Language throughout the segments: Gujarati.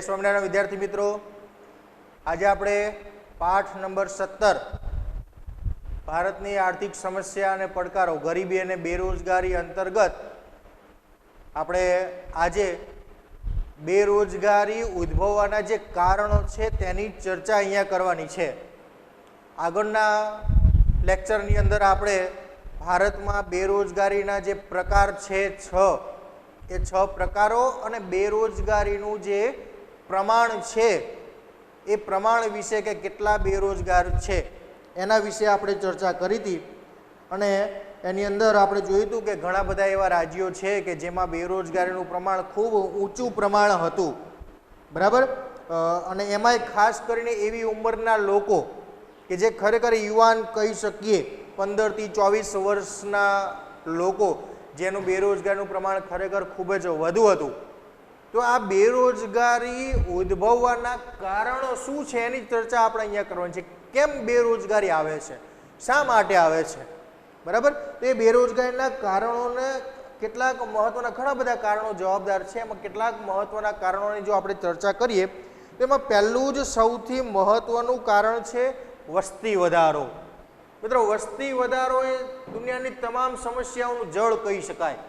સ્વામિનારાયણ વિદ્યાર્થી મિત્રો, આજે આપણે પાઠ નંબર 17 ભારતની આર્થિક સમસ્યા અને પડકારો ગરીબી અને બેરોજગારી અંતર્ગત આપણે આજે બેરોજગારી ઉદ્ભવવાના જે કારણો છે તેની ચર્ચા અહીંયા કરવાની છે। આગળના લેક્ચરની અંદર આપણે ભારતમાં બેરોજગારીના જે પ્રકાર છે એ 6 પ્રકારો અને બેરોજગારીનું જે પ્રમાણ છે એ પ્રમાણ વિશે કે કેટલા બેરોજગાર છે એના વિશે આપણે ચર્ચા કરી હતી। અને એની અંદર આપણે જોયું હતું કે ઘણા બધા એવા રાજ્યો છે કે જેમાં બેરોજગારીનું પ્રમાણ ખૂબ ઊંચું પ્રમાણ હતું, બરાબર। અને એમાંય ખાસ કરીને એવી ઉંમરના લોકો કે જે ખરેખર યુવાન કહી શકીએ, 15 થી 24 વર્ષના લોકો, જેનું બેરોજગારીનું પ્રમાણ ખરેખર ખૂબ જ વધુ હતું। તો આ બેરોજગારી ઉદ્ભવવાના કારણો શું છે એની ચર્ચા આપણે અહીંયા કરવાની છે। કેમ બેરોજગારી આવે છે, શા માટે આવે છે, બરાબર। તો એ બેરોજગારીના કારણોને કેટલાક મહત્વના, ઘણા બધા કારણો જવાબદાર છે, એમાં કેટલાક મહત્વના કારણોની જો આપણે ચર્ચા કરીએ તો એમાં પહેલું જ સૌથી મહત્વનું કારણ છે વસ્તી વધારો। મિત્રો, વસ્તી વધારો એ દુનિયાની તમામ સમસ્યાઓનું જળ કહી શકાય।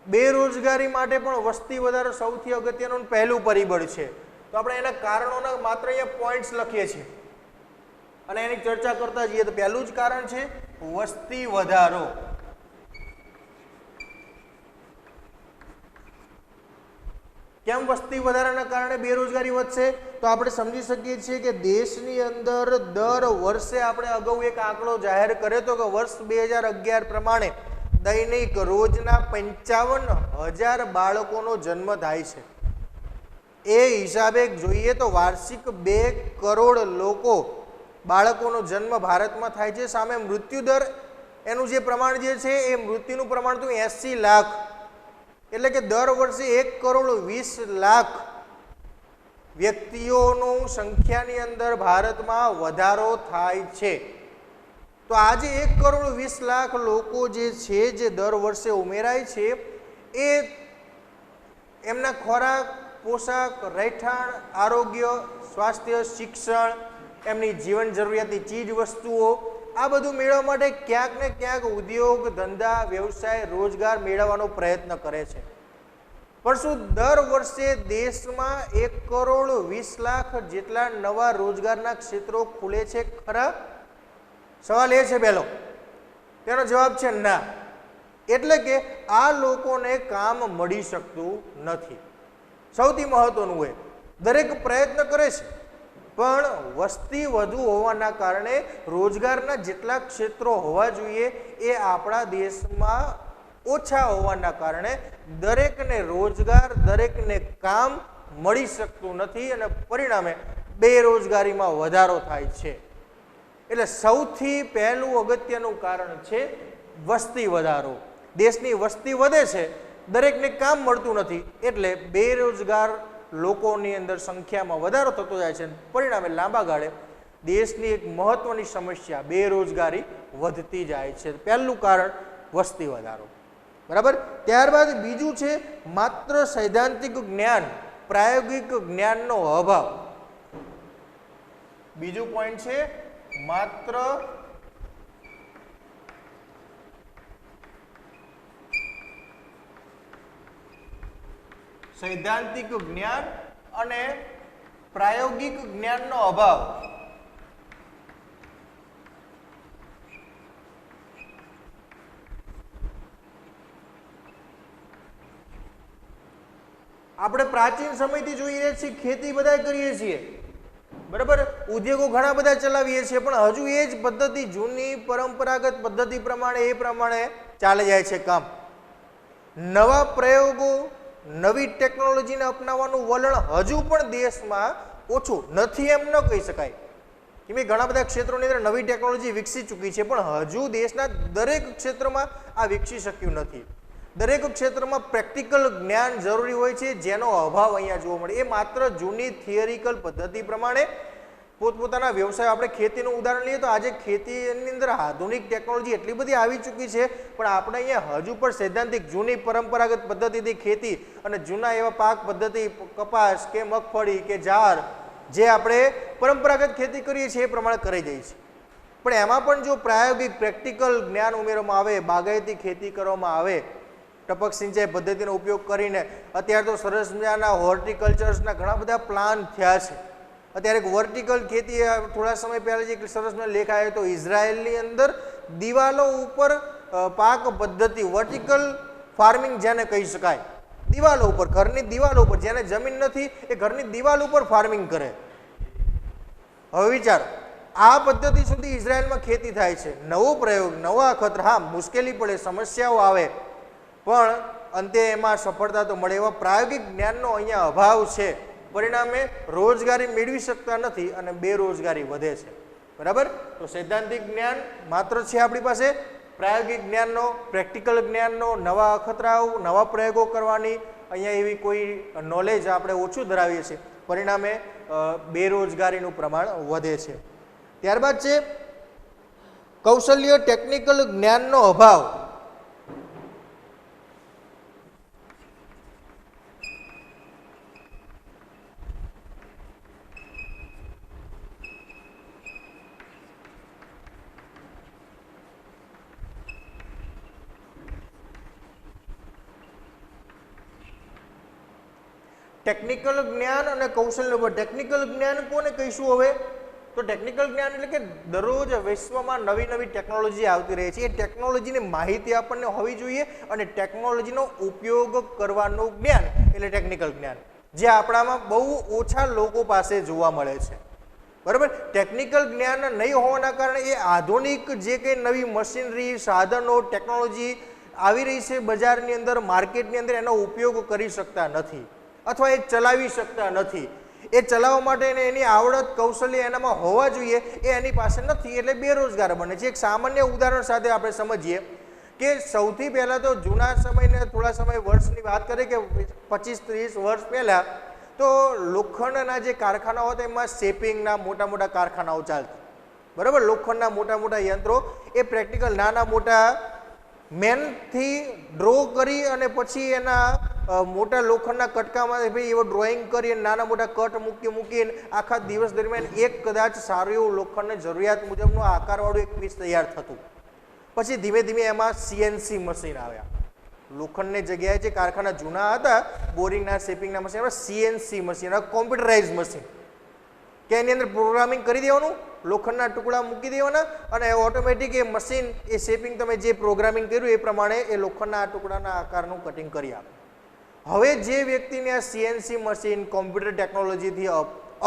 બેરોજગારી માટે પણ વસ્તી વધારો સૌથી અગત્યનું પહેલું પરિબળ છે। તો આપણે એના કારણોના માત્ર અહીંયા પોઈન્ટ્સ લખીએ છીએ અને એની ચર્ચા કરતા જઈએ તો પહેલું જ કારણ છે વસ્તી વધારો। કેમ વસ્તી વધારાના કારણે બેરોજગારી વધશે? તો આપણે સમજી શકીએ છીએ કે દેશની અંદર દર વર્ષે આપણે અગાઉ એક આંકડો જાહેર કર્યો હતો કે વર્ષ 2011 પ્રમાણે દૈનિક રોજના 55,000 બાળકોનો જન્મ થાય છે। એ હિસાબે જોઈએ તો વાર્ષિક 2 કરોડ લોકો બાળકોનો જન્મ ભારતમાં થાય છે। સામે મૃત્યુદર એનું જે પ્રમાણ જે છે એ મૃત્યુનું પ્રમાણ તો 80 લાખ, એટલે કે દર વર્ષે 1,20,00,000 વ્યક્તિઓનું સંખ્યાની અંદર ભારતમાં વધારો થાય છે। તો આજે 1,20,00,000 લોકો જે છે, જે દર વર્ષે ઉમેરાય છે, એ એમના ખોરાક, પોશાક, રહેઠાણ, આરોગ્ય, સ્વાસ્થ્ય, શિક્ષણ, એમની જીવન જરૂરિયાતની ચીજ વસ્તુઓ, આ બધું મેળવવા માટે ક્યાંક ને ક્યાંક ઉદ્યોગ, ધંધા, વ્યવસાય, રોજગાર મેળવવાનો પ્રયત્ન કરે છે। પણ શું દર વર્ષે દેશમાં 1,20,00,000 જેટલા નવા રોજગારના ક્ષેત્રો ખુલે છે ખરા? સવાલ એ છે પહેલો, તેનો જવાબ છે ના। એટલે કે આ લોકોને કામ મળી શકતું નથી। સૌથી મહત્વનું હોય, દરેક પ્રયત્ન કરે છે પણ વસ્તી વધુ હોવાના કારણે રોજગારના જેટલા ક્ષેત્રો હોવા જોઈએ એ આપણા દેશમાં ઓછા હોવાના કારણે દરેકને રોજગાર, દરેકને કામ મળી શકતું નથી અને પરિણામે બેરોજગારીમાં વધારો થાય છે। એટલે સૌથી પહેલું અગત્યનું કારણ છે વસ્તી વધારો। દેશની વસ્તી વધે છે, દરેકને કામ મળતું નથી, એટલે બેરોજગાર લોકોની અંદર સંખ્યામાં વધારો થતો જાય છે। પરિણામે લાંબા ગાળે દેશની એક મહત્વની સમસ્યા બેરોજગારી વધતી જાય છે। પહેલું કારણ વસ્તી વધારો, બરાબર। ત્યારબાદ બીજું છે માત્ર સૈદ્ધાંતિક જ્ઞાન, પ્રાયોગિક જ્ઞાનનો અભાવ। બીજું પોઈન્ટ છે માત્ર સૈદ્ધાંતિક જ્ઞાન અને પ્રાયોગિક જ્ઞાનનો અભાવ। આપણે પ્રાચીન સમયથી જોઈએ છીએ, ખેતી બધા કરીએ છીએ, બરાબર, ઉદ્યોગો ઘણા બધા ચલાવીએ છીએ, પણ હજુ એ જ પદ્ધતિ, જૂની પરંપરાગત પદ્ધતિ પ્રમાણે એ પ્રમાણે ચાલી જાય છે કામ। નવા પ્રયોગો, નવી ટેકનોલોજીને અપનાવવાનું વલણ હજુ પણ દેશમાં ઓછું નથી એમ ન કહી શકાય, કેમ કે ઘણા બધા ક્ષેત્રોની અંદર નવી ટેકનોલોજી વિકસી ચૂકી છે, પણ હજુ દેશના દરેક ક્ષેત્રમાં આ વિકસી શક્યું નથી। દરેક ક્ષેત્રમાં પ્રેક્ટિકલ જ્ઞાન જરૂરી હોય છે, જેનો અભાવ અહીંયા જોવા મળે। એ માત્ર જૂની થિયરિકલ પદ્ધતિ પ્રમાણે પોતપોતાના વ્યવસાય, આપણે ખેતીનું ઉદાહરણ લઈએ તો આજે ખેતીની અંદર આધુનિક ટેકનોલોજી એટલી બધી આવી ચૂકી છે, પણ આપણે અહીંયા હજુ પણ સૈદ્ધાંતિક જૂની પરંપરાગત પદ્ધતિથી ખેતી અને જૂના એવા પાક પદ્ધતિ, કપાસ કે મગફળી કે જાર, જે આપણે પરંપરાગત ખેતી કરીએ છીએ એ પ્રમાણે કરી દઈએ છીએ. પણ એમાં પણ જો પ્રાયોગિક પ્રેક્ટિકલ જ્ઞાન ઉમેરવામાં આવે, બાગાયતી ખેતી કરવામાં આવે, ટપક સિંચાઈ પદ્ધતિનો ઉપયોગ કરીને, અત્યારે તો સરસ મજાના હોર્ટિકલ્ચર્સના ઘણા બધા પ્લાન થયા છે. અત્યારે વર્ટિકલ ખેતી, થોડા સમય પહેલાં જે સરસ મજાનો લેખ આવ્યો તો ઇઝરાયલની અંદર દિવાલો ઉપર પાક પદ્ધતિ, વર્ટિકલ ફાર્મિંગ જેને કહી શકાય, દિવાલો ઉપર, ઘરની દિવાલો ઉપર, જેને જમીન નથી એ ઘરની દિવાલ ઉપર ફાર્મિંગ કરે. હવે વિચારો, આ પદ્ધતિ સુધી ઇઝરાયલમાં ખેતી થાય છે. નવો પ્રયોગ, નવા ખતરા, હા મુશ્કેલી પડે, સમસ્યાઓ આવે, પણ અંતે એમાં સફળતા તો મળે. એવા પ્રાયોગિક જ્ઞાનનો અહીંયા અભાવ છે. પરિણામે રોજગારી મેળવી શકતા નથી અને બેરોજગારી વધે છે. બરાબર? તો સૈદ્ધાંતિક જ્ઞાન માત્ર છે આપણી પાસે, પ્રાયોગિક જ્ઞાનનો, પ્રેક્ટિકલ જ્ઞાનનો, નવા અખતરાઓ, નવા પ્રયોગો કરવાની અહીંયા એવી કોઈ નોલેજ આપણે ઓછું ધરાવીએ છીએ. પરિણામે બેરોજગારીનું પ્રમાણ વધે છે. ત્યારબાદ છે કૌશલ્ય, ટેકનિકલ જ્ઞાનનો અભાવ. ટેકનિકલ જ્ઞાન અને કૌશલ્ય. ટેકનિકલ જ્ઞાન કોને કહીશું હવે? તો ટેકનિકલ જ્ઞાન એટલે કે દરરોજ વિશ્વમાં નવી નવી ટેકનોલોજી આવતી રહે છે. એ ટેકનોલોજીની માહિતી આપણને હોવી જોઈએ અને ટેકનોલોજીનો ઉપયોગ કરવાનું જ્ઞાન એટલે ટેકનિકલ જ્ઞાન, જે આપણામાં બહુ ઓછા લોકો પાસે જોવા મળે છે. બરાબર? ટેકનિકલ જ્ઞાન નહીં હોવાના કારણે એ આધુનિક જે કંઈ નવી મશીનરી, સાધનો, ટેકનોલોજી આવી રહી છે બજારની અંદર, માર્કેટની અંદર, એનો ઉપયોગ કરી શકતા નથી અથવા એ ચલાવી શકતા નથી. એ ચલાવવા માટે એની આવડત, કૌશલ્ય એનામાં હોવા જોઈએ, એ એની પાસે નથી, એટલે બેરોજગાર બને છે. એક સામાન્ય ઉદાહરણ સાથે આપણે સમજીએ કે સૌથી પહેલાં તો જૂના સમયને, થોડા સમય વર્ષની વાત કરીએ કે 25-30 વર્ષ પહેલાં, તો લોખંડના જે કારખાનાઓ હતા એમાં શેપિંગના મોટા મોટા કારખાનાઓ ચાલતા. બરાબર? લોખંડના મોટા મોટા યંત્રો, એ પ્રેક્ટિકલ નાના મોટા મેનથી ડ્રો કરી અને પછી એના મોટા લોખંડના કટકામાં ભાઈ એવો ડ્રોઈંગ કરી અને નાના મોટા કટ મૂકીને આખા દિવસ દરમિયાન એક કદાચ સારું એવું લોખંડને જરૂરિયાત મુજબનો આકારવાળું એક પીસ તૈયાર થતું. પછી ધીમે ધીમે એમાં CNC મશીન આવ્યા. લોખંડની જગ્યાએ જે કારખાના જૂના હતા બોરિંગના, શેપિંગના મશીન, એમાં CNC મશીન, કોમ્પ્યુટરાઇઝ મશીન, કે એની અંદર પ્રોગ્રામિંગ કરી દેવાનું, લોખંડના ટુકડા મૂકી દેવાના અને ઓટોમેટિક એ મશીન, એ શેપિંગ તમે જે પ્રોગ્રામિંગ કર્યું એ પ્રમાણે એ લોખંડના ટુકડાના આકારનું કટિંગ કરી આપે. હવે જે વ્યક્તિને આ CNC મશીન, કોમ્પ્યુટર ટેકનોલોજીથી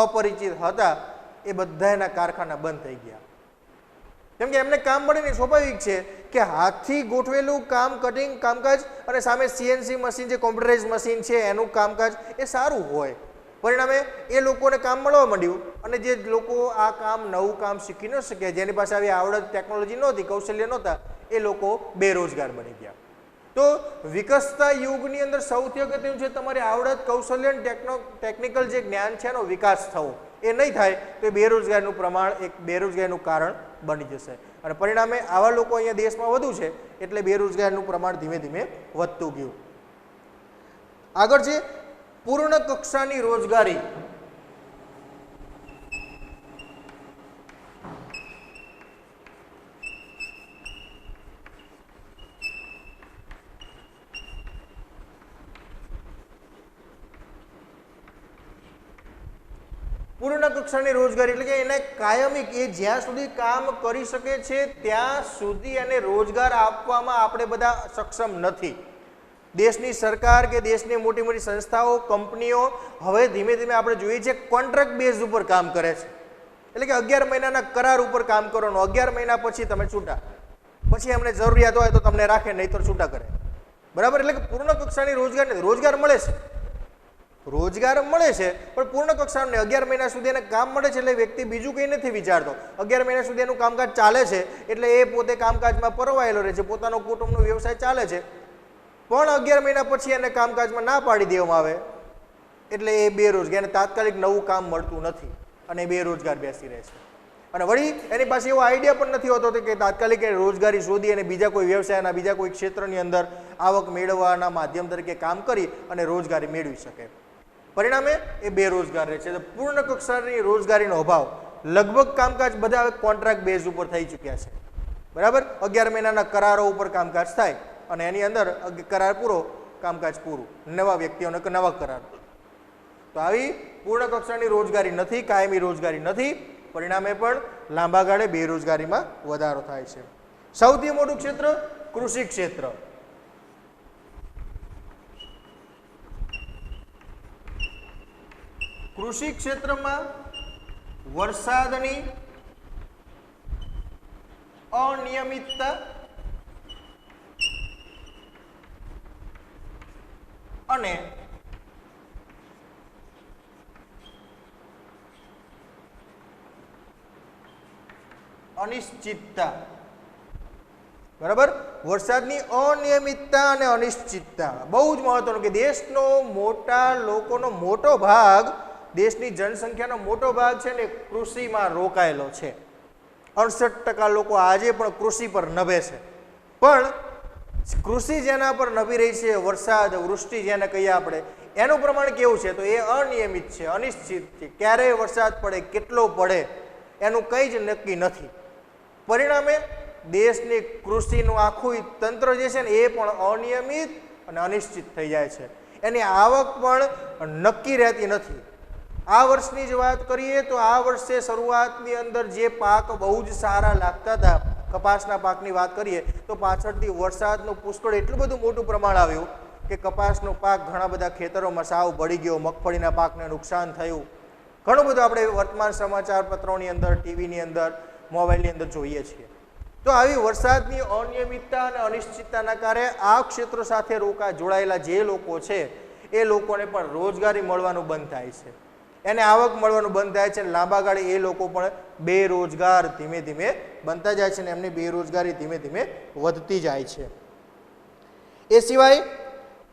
અપરિચિત હતા, એ બધા એના કારખાના બંધ થઈ ગયા. કેમ કે એમને કામ મળે ને, સ્વાભાવિક છે કે હાથથી ગોઠવેલું કામ, કટિંગ કામકાજ અને સામે CNC મશીન, જે કોમ્પ્યુટરાઇઝ મશીન છે, એનું કામકાજ એ સારું હોય. પરિણામે એ લોકોને કામ મળવા માંડ્યું અને જે લોકો આ કામ, નવું કામ શીખી ન શક્યા, જેની પાસે આવી આવડત, ટેકનોલોજી નહોતી, કૌશલ્ય નહોતા, એ લોકો બેરોજગાર બની ગયા. તો વિકસતા યુગની અંદર સૌથી અગત્યનું છે તમારી આવડત, કૌશલ્ય અને ટેકનિકલ જે જ્ઞાન છે એનો વિકાસ થવો. એ નહીં થાય તો એ બેરોજગારીનું પ્રમાણ એક બેરોજગારીનું કારણ બની જશે અને પરિણામે આવા લોકો અહીંયા દેશમાં વધુ છે, એટલે બેરોજગારીનું પ્રમાણ ધીમે ધીમે વધતું ગયું. આગળ છે પૂર્ણ કક્ષાની રોજગારી. પૂર્ણ કક્ષાની રોજગારી એટલે કે એને કાયમી, એ જ્યાં સુધી કામ કરી શકે છે ત્યાં સુધી એને રોજગાર આપવામાં આપણે બધા સક્ષમ નથી. દેશની સરકાર કે દેશની મોટી મોટી સંસ્થાઓ, કંપનીઓ હવે ધીમે ધીમે આપણે જોઈએ છે કોન્ટ્રાક્ટ બેઝ ઉપર કામ કરે છે. એટલે કે 11 મહિનાના કરાર ઉપર કામ કરવાનું, 11 મહિના પછી તમે છૂટા, પછી એમને જરૂરિયાત હોય તો તમને રાખે, નહીંતર છૂટા કરે. બરાબર? એટલે કે પૂર્ણ કક્ષાની રોજગાર નથી. રોજગાર મળે છે, રોજગાર મળે છે, પણ પૂર્ણ કક્ષાને 11 મહિના સુધી એને કામ મળે છે, એટલે વ્યક્તિ બીજું કંઈ નથી વિચારતો. 11 મહિના સુધી એનું કામકાજ ચાલે છે, એટલે એ પોતે કામકાજમાં પરવાયેલો રહે છે, પોતાનો કુટુંબનો વ્યવસાય ચાલે છે. પણ 11 મહિના પછી એને કામકાજમાં ના પાડી દેવામાં આવે એટલે એ બેરોજગાર, એને તાત્કાલિક નવું કામ મળતું નથી. અને બેરોજગાર બેસી રહે છે. અને વળી એની પાસે એવો આઈડિયા પણ નથી હોતો કે તાત્કાલિક રોજગારી શોધી અને બીજા કોઈ વ્યવસાયના બીજા કોઈ ક્ષેત્રની અંદર આવક મેળવવાના માધ્યમ તરીકે કામ કરી અને રોજગારી મેળવી શકે. પરિણામે એ બેરોજગાર રહે છે. પૂર્ણ કક્ષાની રોજગારીનો અભાવ. લગભગ કામકાજ બધા કોન્ટ્રાક્ટ બેઝ ઉપર થઈ ચૂક્યા છે, બરાબર. 11 મહિનાના કરારો ઉપર કામકાજ થાય અને એની અંદર કરાર પૂરો, કામકાજ પૂરું, નવા વ્યક્તિઓને નવા કરાર. તો આવી પૂર્ણ કક્ષાની રોજગારી નથી, કાયમી રોજગારી નથી. પરિણામે પણ લાંબા ગાળે બેરોજગારીમાં વધારો થાય છે. સૌથી મોટું ક્ષેત્ર કૃષિ ક્ષેત્ર. કૃષિ ક્ષેત્રમાં વરસાદની અનિયમિતતા અને અનિશ્ચિતતા, બરાબર. વરસાદની અનિયમિતતા અને અનિશ્ચિતતા બહુ જ મહત્વનું કે દેશનો મોટા લોકોનો મોટો ભાગ, દેશની જનસંખ્યાનો મોટો ભાગ છે ને કૃષિમાં રોકાયેલો છે. 68% લોકો આજે પણ કૃષિ પર નભે છે. પણ કૃષિ જેના પર નભી રહી છે, વરસાદ, વૃષ્ટિ જેને કહીએ આપણે, એનું પ્રમાણ કેવું છે? તો એ અનિયમિત છે, અનિશ્ચિત છે. ક્યારે વરસાદ પડે, કેટલો પડે, એનું કંઈ જ નક્કી નથી. પરિણામે દેશની કૃષિનું આખું તંત્ર જે છે ને એ પણ અનિયમિત અને અનિશ્ચિત થઈ જાય છે. એની આવક પણ નક્કી રહેતી નથી. આ વર્ષની જ વાત કરીએ તો આ વર્ષે શરૂઆતની અંદર જે પાક બહુ જ સારા લાગતા હતા, કપાસના પાકની વાત કરીએ તો પાછળથી વરસાદનું પુષ્કળ એટલું બધું મોટું પ્રમાણ આવ્યું કે કપાસનો પાક ઘણા બધા ખેતરોમાં સાવ બળી ગયો, મગફળીના પાકને નુકસાન થયું. ઘણું બધું આપણે વર્તમાન સમાચાર પત્રોની અંદર, ટીવીની અંદર, મોબાઈલની અંદર જોઈએ છીએ. તો આવી વરસાદની અનિયમિતતા અને અનિશ્ચિતતાના કારણે આ ક્ષેત્રો સાથે જોડાયેલા જે લોકો છે એ લોકોને પણ રોજગારી મળવાનું બંધ થાય છે, એને આવક મળવાનું બંધ થાય છે. લાંબા ગાળે એ લોકો પણ બેરોજગાર ધીમે ધીમે બનતા જાય છે અને એમની બેરોજગારી ધીમે ધીમે વધતી જાય છે. એ સિવાય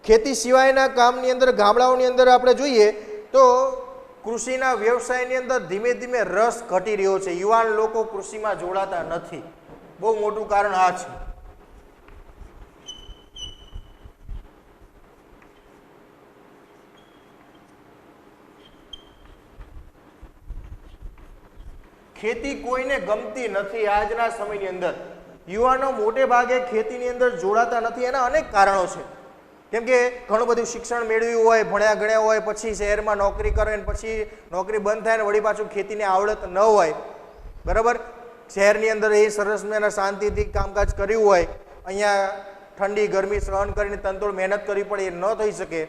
ખેતી સિવાયના કામની અંદર, ગામડાઓની અંદર આપણે જોઈએ તો કૃષિના વ્યવસાયની અંદર ધીમે ધીમે રસ ઘટી રહ્યો છે. યુવાન લોકો કૃષિમાં જોડાતા નથી. બહુ મોટું કારણ આ છે. ખેતી કોઈને ગમતી નથી. આજના સમયની અંદર યુવાનો મોટે ભાગે ખેતીની અંદર જોડાતા નથી. એના અનેક કારણો છે. કેમ કે ઘણું બધું શિક્ષણ મેળવ્યું હોય, ભણ્યા ગણ્યા હોય, પછી શહેરમાં નોકરી કરે ને પછી નોકરી બંધ થાય ને વળી પાછું ખેતીની આવડત ન હોય, બરાબર. શહેરની અંદર એ સરસ મજાના શાંતિથી કામકાજ કર્યું હોય, અહીંયા ઠંડી ગરમી સહન કરીને તનતોડ મહેનત કરવી પડે, એ ન થઈ શકે.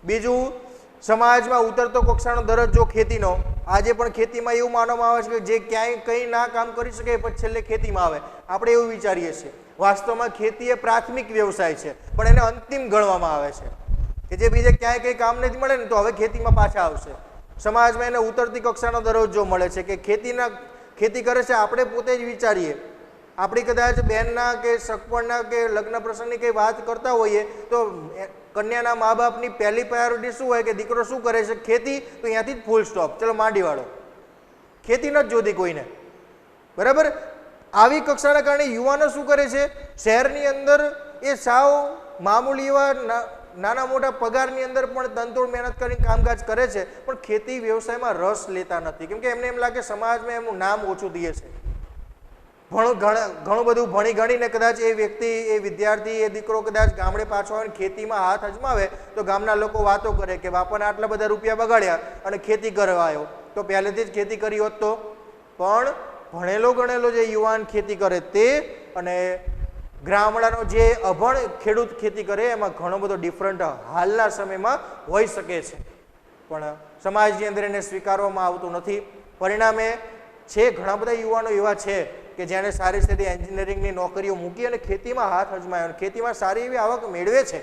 બીજું, સમાજમાં ઉતરતો કક્ષાનો દરજ્જો ખેતીનો. આજે પણ ખેતીમાં એવું માનવામાં આવે છે કે જે ક્યાંય કંઈ ના કામ કરી શકે પછી છેલ્લે ખેતીમાં આવે. આપણે એવું વિચારીએ છીએ. વાસ્તવમાં ખેતી એ પ્રાથમિક વ્યવસાય છે, પણ એને અંતિમ ગણવામાં આવે છે કે જે બીજે ક્યાંય કંઈ કામ નથી મળે ને તો હવે ખેતીમાં પાછા આવશે. સમાજમાં એને ઉતરતી કક્ષાનો દરજ્જો મળે છે કે ખેતી કરે છે. આપણે પોતે જ વિચારીએ, આપણી કદાચ બહેનના કે સગપણના કે લગ્ન પ્રસંગની કંઈ વાત કરતા હોઈએ તો કન્યાના મા બાપની પહેલી પ્રાયોરિટી શું હોય કે દીકરો શું કરે છે? ખેતી. તો અહીંયાથી જ ફૂલ સ્ટોપ, ચલો માંડી વાળો. ખેતી નથી જોતી કોઈને, બરાબર. આવી કક્ષાના કારણે યુવાનો શું કરે છે? શહેરની અંદર એ સાવ મામૂલી એવા નાના મોટા પગારની અંદર પણ તનતોડ મહેનત કરીને કામકાજ કરે છે, પણ ખેતી વ્યવસાયમાં રસ લેતા નથી. કેમ કે એમને એમ લાગે સમાજમાં એમનું નામ ઓછું દે છે. ઘણું બધું ભણી ગણીને કદાચ એ વ્યક્તિ, એ વિદ્યાર્થી, એ દીકરો કદાચ ગામડે પાછો આવીને ખેતીમાં હાથ અજમાવે તો ગામના લોકો વાતો કરે કે બાપાને આટલા બધા રૂપિયા બગાડ્યા અને ખેતી કરવા આવ્યો. તો પહેલેથી જ ખેતી કરી હોત તો. પણ ભણેલો ગણેલો જે યુવાન ખેતી કરે તે અને ગામડાનો જે અભણ ખેડૂત ખેતી કરે એમાં ઘણો બધો ડિફરન્ટ હાલના સમયમાં હોઈ શકે છે, પણ સમાજની અંદર એને સ્વીકારવામાં આવતું નથી. પરિણામે છે ઘણા બધા યુવાનો એવા છે કે જેણે સારી સારી એન્જિનિયરિંગની નોકરીઓ મૂકી અને ખેતીમાં હાથ અજમાયો, ખેતીમાં સારી એવી આવક મેળવે છે.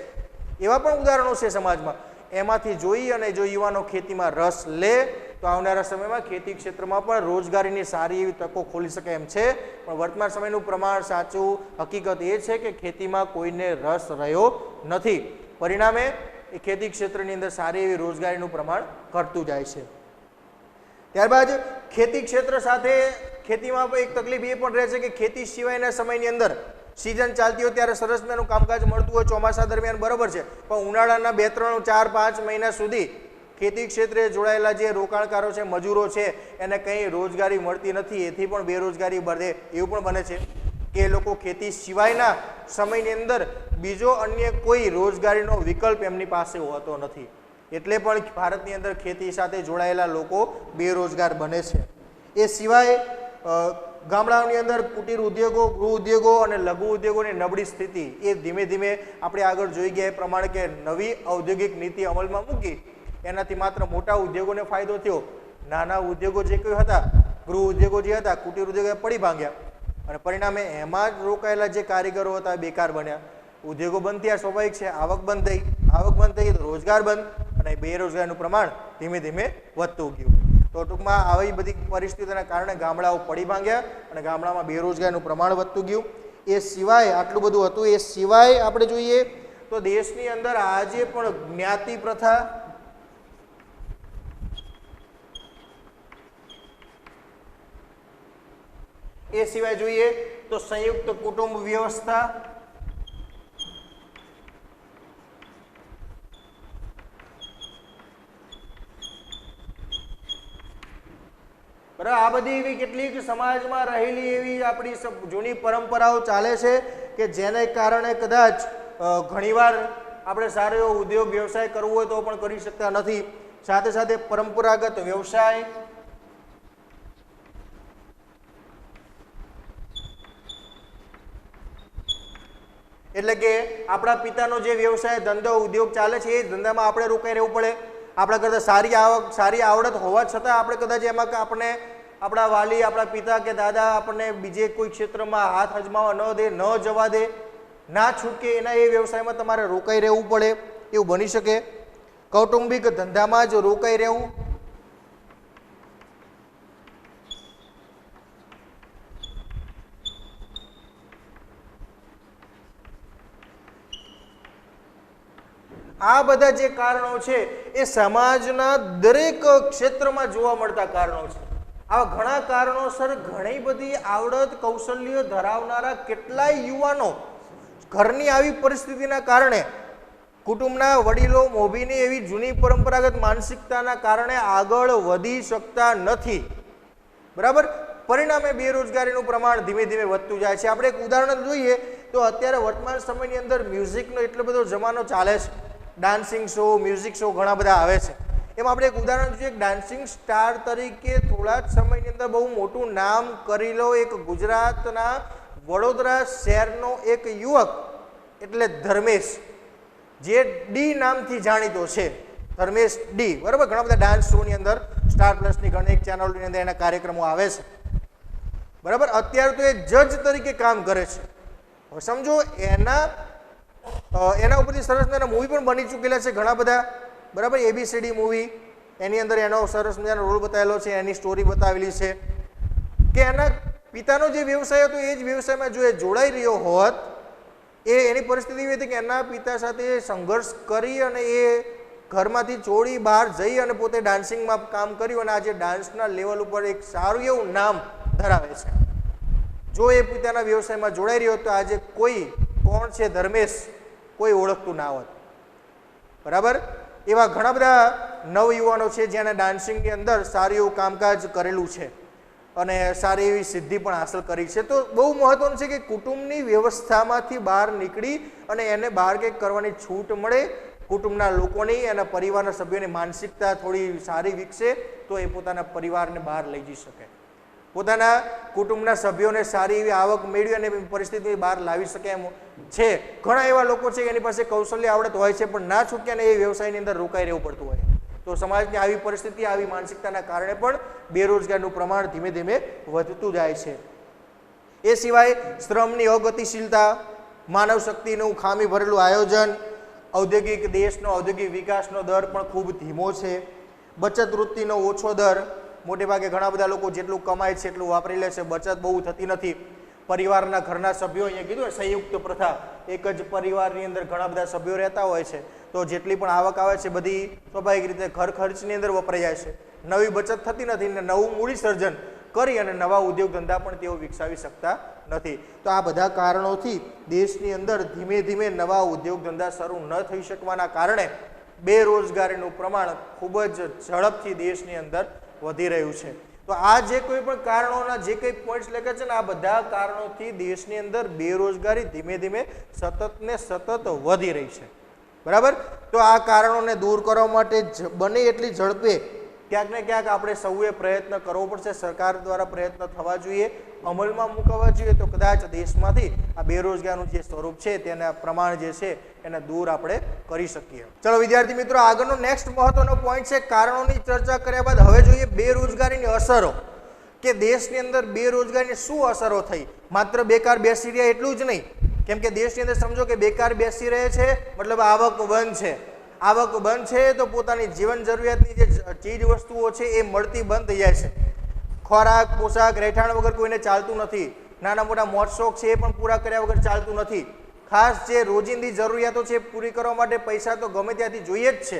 એવા પણ ઉદાહરણો છે સમાજમાં. એમાંથી જોઈ અને જો યુવાનો ખેતીમાં રસ લે તો આવનારા સમયમાં ખેતી ક્ષેત્રમાં પણ રોજગારીની સારી એવી તકો ખોલી શકે એમ છે. પણ વર્તમાન સમયનું પ્રમાણ સાચું હકીકત એ છે કે ખેતીમાં કોઈને રસ રહ્યો નથી. પરિણામે એ ખેતી ક્ષેત્રની અંદર સારી એવી રોજગારીનું પ્રમાણ ઘટતું જાય છે. ત્યારબાદ ખેતી ક્ષેત્ર સાથે ખેતીમાં એક તકલીફ એ પણ રહે છે કે ખેતી સિવાયના સમયની અંદર સિઝન ચાલતી હોય ત્યારે સરસ મજાનું કામકાજ મળતું હોય ચોમાસા દરમિયાન બરોબર છે, પણ ઉનાળાના 2, 3, 4, 5 મહિના સુધી ખેતી ક્ષેત્રે જોડાયેલા જે રોકાણકારો છે, મજૂરો છે, એને કંઈ રોજગારી મળતી નથી. એથી પણ બેરોજગારી વધે એવું પણ બને છે કે એ લોકો ખેતી સિવાયના સમયની અંદર બીજો અન્ય કોઈ રોજગારીનો વિકલ્પ એમની પાસે હોતો નથી. એટલે પણ ભારતની અંદર ખેતી સાથે જોડાયેલા લોકો બેરોજગાર બને છે. એ સિવાય ગામડાઓની અંદર કુટીર ઉદ્યોગો, ગૃહ ઉદ્યોગો અને લઘુ ઉદ્યોગોની નબળી સ્થિતિ એ ધીમે ધીમે આપણે આગળ જોઈ ગયા એ પ્રમાણે કે નવી ઔદ્યોગિક નીતિ અમલમાં મૂકી એનાથી માત્ર મોટા ઉદ્યોગોને ફાયદો થયો. નાના ઉદ્યોગો જે કોઈ હતા, ગૃહ ઉદ્યોગો જે હતા, કુટીર ઉદ્યોગો પડી ભાંગ્યા અને પરિણામે એમાં જ રોકાયેલા જે કારીગરો હતા બેકાર બન્યા. ઉદ્યોગો બંધ થયા, સ્વાભાવિક છે, આવક બંધ થઈ તો રોજગાર બંધ અને બેરોજગારીનું પ્રમાણ ધીમે ધીમે વધતું ગયું. તો ટૂંકમાં આવી બધી પરિસ્થિતિના કારણે ગામડાઓ પડી ભાંગ્યા અને ગામડામાં બેરોજગારીનું પ્રમાણ વધતું ગયું. એ સિવાય આટલું બધું હતું, એ સિવાય આપણે જોઈએ તો દેશની અંદર આજે પણ જ્ઞાતિ પ્રથા, એ સિવાય જોઈએ તો સંયુક્ત કુટુંબ વ્યવસ્થા, બરાબર, આ બધી એવી કેટલીક સમાજમાં રહેલી એવી આપણી જૂની પરંપરાઓ ચાલે છે કે જેને કારણે કદાચ ઘણીવાર આપણે સારો એવો ઉદ્યોગ વ્યવસાય કરવો હોય તો પણ કરી શકતા નથી. સાથે સાથે પરંપરાગત વ્યવસાય, એટલે કે આપણા પિતાનો જે વ્યવસાય, ધંધો, ઉદ્યોગ ચાલે છે એ ધંધામાં આપણે રોકાઈ રહેવું પડે. આપણા કરતાં સારી આવક, સારી આવડત હોવા છતાં આપણે કદાચ એમાં આપણે આપણા વાલી, આપણા પિતા કે દાદા આપણને બીજે કોઈ ક્ષેત્રમાં હાથ અજમાવવા ન દે, ન જવા દે, ના છૂટકે એના એ વ્યવસાયમાં તમારે રોકાઈ રહેવું પડે એવું બની શકે. કૌટુંબિક ધંધામાં જ રોકાઈ રહેવું, આ બધા જે કારણો છે એ સમાજના દરેક ક્ષેત્રમાં જોવા મળતા કારણો છે. આવા ઘણા કારણોસર ઘણી બધી આવડત, કૌશલ્ય ધરાવનારા કેટલાય યુવાનો ઘરની આવી પરિસ્થિતિના કારણે, કુટુંબના વડીલો મોભીની એવી જૂની પરંપરાગત માનસિકતાના કારણે આગળ વધી શકતા નથી. બરાબર, પરિણામે બેરોજગારીનું પ્રમાણ ધીમે ધીમે વધતું જાય છે. આપણે એક ઉદાહરણ જોઈએ તો અત્યારે વર્તમાન સમયની અંદર મ્યુઝિકનો એટલો બધો જમાનો ચાલે છે. ડાન્સિંગ શો, મ્યુઝિક શો ઘણા બધા આવે છે. એમાં આપણે એક ઉદાહરણ જોઈએ, ડાન્સિંગ સ્ટાર તરીકે થોડા જ સમયની અંદર બહુ મોટું નામ કરેલો એક ગુજરાતના વડોદરા શહેરનો એક યુવક એટલે ધર્મેશ, જે ડી નામથી જાણીતો છે, ધર્મેશ ડી. બરાબર, ઘણા બધા ડાન્સ શોની અંદર સ્ટાર પ્લસની ઘણી ચેનલોની અંદર એના કાર્યક્રમો આવે છે. બરાબર, અત્યારે તો એ જજ તરીકે કામ કરે છે. હવે સમજો એના ઉપરથી સરસ મજાના મૂવી પણ બની ચૂકેલા છે ઘણા બધા. બરાબર, ABCD મૂવી, એની અંદર એનો સરસ મજાનો રોલ બતાવેલો છે, એની સ્ટોરી બતાવેલી છે કે એના પિતાનો જે વ્યવસાય હતો એ જ વ્યવસાયમાં જો એ જોડાઈ રહ્યો હોત, એની પરિસ્થિતિ એવી હતી કે એના પિતા સાથે સંઘર્ષ કરી અને એ ઘરમાંથી છોડી બહાર જઈ અને પોતે ડાન્સિંગમાં કામ કર્યું અને આજે ડાન્સના લેવલ ઉપર એક સારું એવું નામ ધરાવે છે. જો એ પિતાના વ્યવસાયમાં જોડાઈ રહ્યો તો આજે કોણ છે ધર્મેશ કોઈ ઓળખતું ના હોત. બરાબર, એવા ઘણા બધા નવયુવાનો છે જેને ડાન્સિંગની અંદર સારું એવું કામકાજ કરેલું છે અને સારી એવી સિદ્ધિ પણ હાંસલ કરી છે. તો બહુ મહત્વનું છે કે કુટુંબની વ્યવસ્થામાંથી બહાર નીકળી અને એને બહાર કંઈક કરવાની છૂટ મળે, કુટુંબના લોકોની, એના પરિવારના સભ્યોની માનસિકતા થોડી સારી વિકસે તો એ પોતાના પરિવારને બહાર લઈ જઈ શકે, પોતાના કુટુંબના સભ્યોને સારી એવી આવક મેળવી અને પરિસ્થિતિ બહાર લાવી શકે એમ છે. ઘણા એવા લોકો છે એની પાસે કૌશલ્ય આવડત હોય છે પણ ના છૂટકે એ વ્યવસાયની અંદર રોકાઈ રહેવું પડતું હોય. તો સમાજની આવી પરિસ્થિતિ, આવી માનસિકતાના કારણે પણ બેરોજગારીનું પ્રમાણ ધીમે ધીમે વધતું જાય છે. એ સિવાય શ્રમની અગતિશીલતા, માનવ શક્તિનું ખામી ભરેલું આયોજન, ઔદ્યોગિક દેશનો ઔદ્યોગિક વિકાસનો દર પણ ખૂબ ધીમો છે, બચત વૃત્તિનો ઓછો દર, મોટે ભાગે ઘણા બધા લોકો જેટલું કમાય છે એટલું વાપરી લે છે, બચત બહુ થતી નથી. પરિવારના ઘરના સભ્યો, અહીંયા કીધું સંયુક્ત પ્રથા, એક જ પરિવારની અંદર ઘણા બધા સભ્યો રહેતા હોય છે તો જેટલી પણ આવક આવે છે બધી સ્વાભાવિક રીતે ઘર ખર્ચની અંદર વપરાઈ જાય છે. નવી બચત થતી નથી ને નવું મૂડી સર્જન કરી અને નવા ઉદ્યોગ ધંધા પણ તેઓ વિકસાવી શકતા નથી. તો આ બધા કારણોથી દેશની અંદર ધીમે ધીમે નવા ઉદ્યોગ ધંધા શરૂ ન થઈ શકવાના કારણે બેરોજગારીનું પ્રમાણ ખૂબ જ ઝડપથી દેશની અંદર વધી રહ્યું છે. તો આ જે કોઈ પણ કારણોના જે કંઈ પોઈન્ટ્સ લખ્યા છે ને આ બધા કારણોથી દેશની અંદર બેરોજગારી ધીમે ધીમે સતત વધી રહી છે. બરાબર. તો આ કારણોને દૂર કરવા માટે બને એટલી ઝડપે ક્યાંક ને ક્યાંક આપણે સૌએ પ્રયત્ન કરવો પડશે. સરકાર દ્વારા પ્રયત્ન થવા જોઈએ, અમલમાં મૂકવા જોઈએ, તો કદાચ દેશમાંથી આ બેરોજગારીનું જે સ્વરૂપ છે તેના પ્રમાણ જે છે એને દૂર આપણે કરી શકીએ. ચલો વિદ્યાર્થી મિત્રો, આગળનો નેક્સ્ટ મહત્વનો પોઈન્ટ છે કારણોની ચર્ચા કર્યા બાદ હવે જોઈએ બેરોજગારીની અસરો, કે દેશની અંદર બેરોજગારીની શું અસરો થઈ. માત્ર બેકાર બેસી રહ્યા એટલું જ નહીં, કેમ કે દેશની અંદર સમજો કે બેકાર બેસી રહે છે મતલબ આવક બંધ છે. આવક બંધ છે તો પોતાની જીવન જરૂરિયાતની જે ચીજ વસ્તુઓ છે એ મળતી બંધ થઈ જાય છે. ખોરાક, પોશાક, રહેઠાણ વગર કોઈને ચાલતું નથી. નાના મોટા મોજ શોખ છે એ પણ પૂરા કર્યા વગર ચાલતું નથી. ખાસ જે રોજિંદી જરૂરિયાતો છે પૂરી કરવા માટે પૈસા તો ગમે ત્યાંથી જોઈએ જ છે.